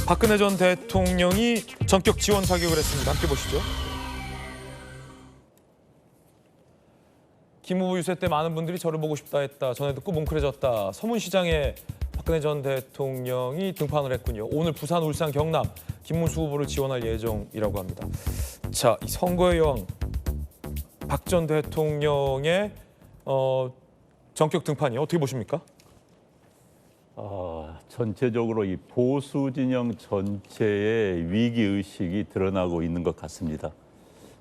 박근혜 전 대통령이 전격 지원 사격을 했습니다. 함께 보시죠. 김 후보 유세 때 많은 분들이 저를 보고 싶다 했다. 전에 듣고 뭉클해졌다. 서문시장에 박근혜 전 대통령이 등판을 했군요. 오늘 부산, 울산, 경남 김문수 후보를 지원할 예정이라고 합니다. 자, 이 선거의 여왕 박 전 대통령의 전격 등판이 어떻게 보십니까? 전체적으로 이 보수 진영 전체의 위기 의식이 드러나고 있는 것 같습니다.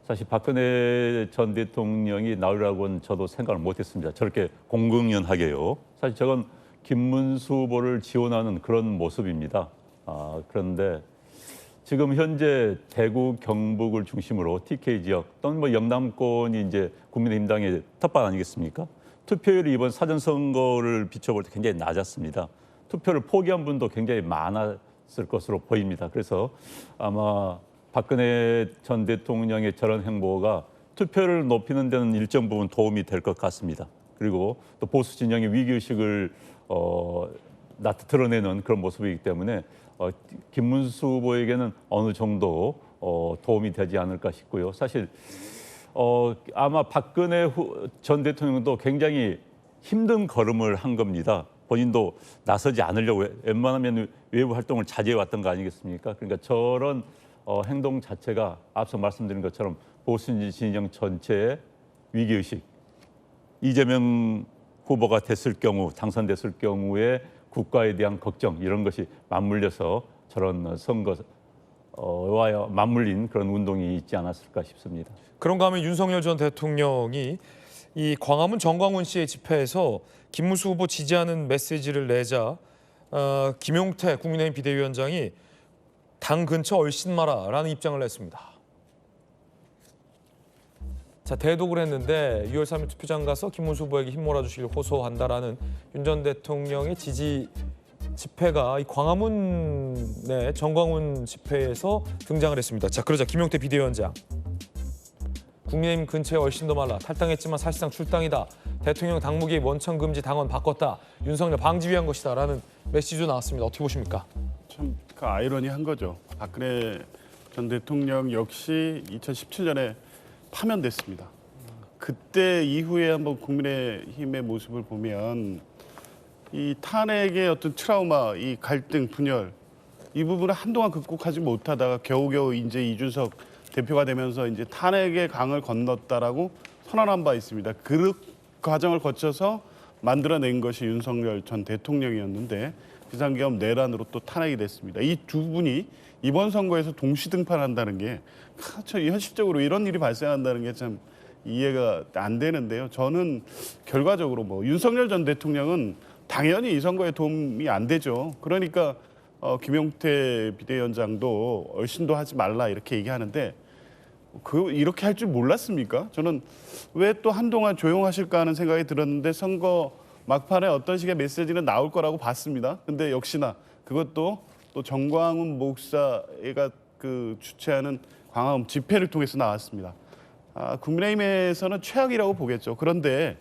사실 박근혜 전 대통령이 나오라고는 저도 생각을 못했습니다. 저렇게 공공연하게요. 사실 저건 김문수 후보를 지원하는 그런 모습입니다. 그런데 지금 현재 대구, 경북을 중심으로 TK 지역 또는 뭐 영남권이 이제 국민의힘당의 텃밭 아니겠습니까? 투표율이 이번 사전선거를 비춰볼 때 굉장히 낮았습니다. 투표를 포기한 분도 굉장히 많았을 것으로 보입니다. 그래서 아마 박근혜 전 대통령의 저런 행보가 투표를 높이는 데는 일정 부분 도움이 될 것 같습니다. 그리고 또 보수 진영의 위기의식을 드러내는 그런 모습이기 때문에 김문수 후보에게는 어느 정도 도움이 되지 않을까 싶고요. 사실 아마 박근혜 전 대통령도 굉장히 힘든 걸음을 한 겁니다. 본인도 나서지 않으려고 웬만하면 외부 활동을 자제해 왔던 거 아니겠습니까? 그러니까 저런 행동 자체가 앞서 말씀드린 것처럼 보수 진영 전체의 위기의식, 이재명 후보가 됐을 경우, 당선됐을 경우에 국가에 대한 걱정 이런 것이 맞물려서 저런 선거와 맞물린 그런 운동이 있지 않았을까 싶습니다. 그런가 하면 윤석열 전 대통령이 이 광화문 정광훈 씨의 집회에서 김문수 후보 지지하는 메시지를 내자 김용태 국민의힘 비대위원장이 당 근처 얼씬 마라라는 입장을 냈습니다. 자, 대독을 했는데 6월 3일 투표장 가서 김문수 후보에게 힘 몰아주시길 호소한다라는 윤 전 대통령의 지지 집회가 이 광화문 내 정광훈 집회에서 등장을 했습니다. 자, 그러자 김용태 비대위원장. 국민의힘 근처에 얼씬 더 말라. 탈당했지만 사실상 출당이다. 대통령 당무기 원천 금지 당원 바꿨다. 윤석열 방지 위한 것이다. 라는 메시지도 나왔습니다. 어떻게 보십니까? 참 아이러니한 거죠. 박근혜 전 대통령 역시 2017년에 파면됐습니다. 그때 이후에 한번 국민의힘의 모습을 보면 이 탄핵의 어떤 트라우마, 이 갈등, 분열 이 부분을 한동안 극복하지 못하다가 겨우겨우 이제 이준석 대표가 되면서 이제 탄핵의 강을 건넜다라고 선언한 바 있습니다. 그 과정을 거쳐서 만들어낸 것이 윤석열 전 대통령이었는데 비상계엄 내란으로 또 탄핵이 됐습니다. 이 두 분이 이번 선거에서 동시 등판한다는 게 현실적으로 이런 일이 발생한다는 게 참 이해가 안 되는데요. 저는 결과적으로 윤석열 전 대통령은 당연히 이 선거에 도움이 안 되죠. 그러니까 김용태 비대위원장도 얼씬도 하지 말라 이렇게 얘기하는데 이렇게 할 줄 몰랐습니까? 저는 왜 또 한동안 조용하실까 하는 생각이 들었는데 선거 막판에 어떤 식의 메시지는 나올 거라고 봤습니다. 근데 역시나 그것도 또 정광훈 목사가 주최하는 광화문 집회를 통해서 나왔습니다. 국민의힘에서는 최악이라고 보겠죠. 그런데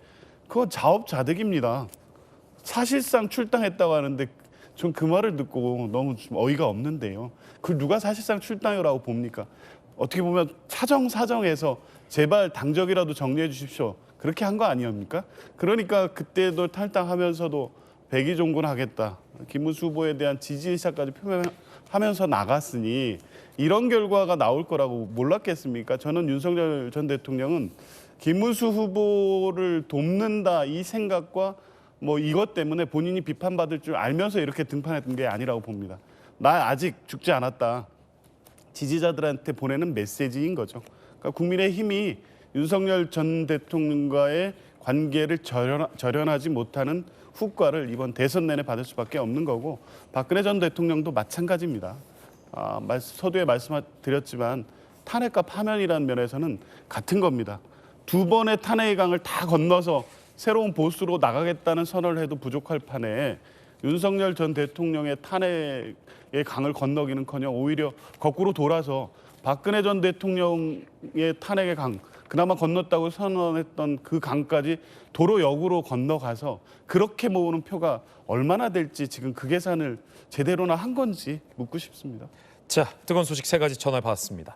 그건 자업자득입니다. 사실상 출당했다고 하는데 전 그 말을 듣고 너무 좀 어이가 없는데요. 그걸 누가 사실상 출당이라고 봅니까? 어떻게 보면 사정에서 제발 당적이라도 정리해 주십시오. 그렇게 한 거 아니옵니까? 그러니까 그때도 탈당하면서도 백의종군하겠다. 김문수 후보에 대한 지지 의사까지 표명하면서 나갔으니 이런 결과가 나올 거라고 몰랐겠습니까? 저는 윤석열 전 대통령은 김문수 후보를 돕는다 이 생각과 이것 때문에 본인이 비판받을 줄 알면서 이렇게 등판했던 게 아니라고 봅니다. 나 아직 죽지 않았다. 지지자들한테 보내는 메시지인 거죠. 그러니까 국민의힘이 윤석열 전 대통령과의 관계를 절연하지 못하는 후과를 이번 대선 내내 받을 수밖에 없는 거고 박근혜 전 대통령도 마찬가지입니다. 서두에 말씀드렸지만 탄핵과 파면이라는 면에서는 같은 겁니다. 두 번의 탄핵의 강을 다 건너서 새로운 보수로 나가겠다는 선언을 해도 부족할 판에 윤석열 전 대통령의 탄핵의 강을 건너기는커녕 오히려 거꾸로 돌아서 박근혜 전 대통령의 탄핵의 강, 그나마 건넜다고 선언했던 그 강까지 도로역으로 건너가서 그렇게 모으는 표가 얼마나 될지 지금 그 계산을 제대로나 한 건지 묻고 싶습니다. 자, 뜨거운 소식 세 가지 전화해 봤습니다.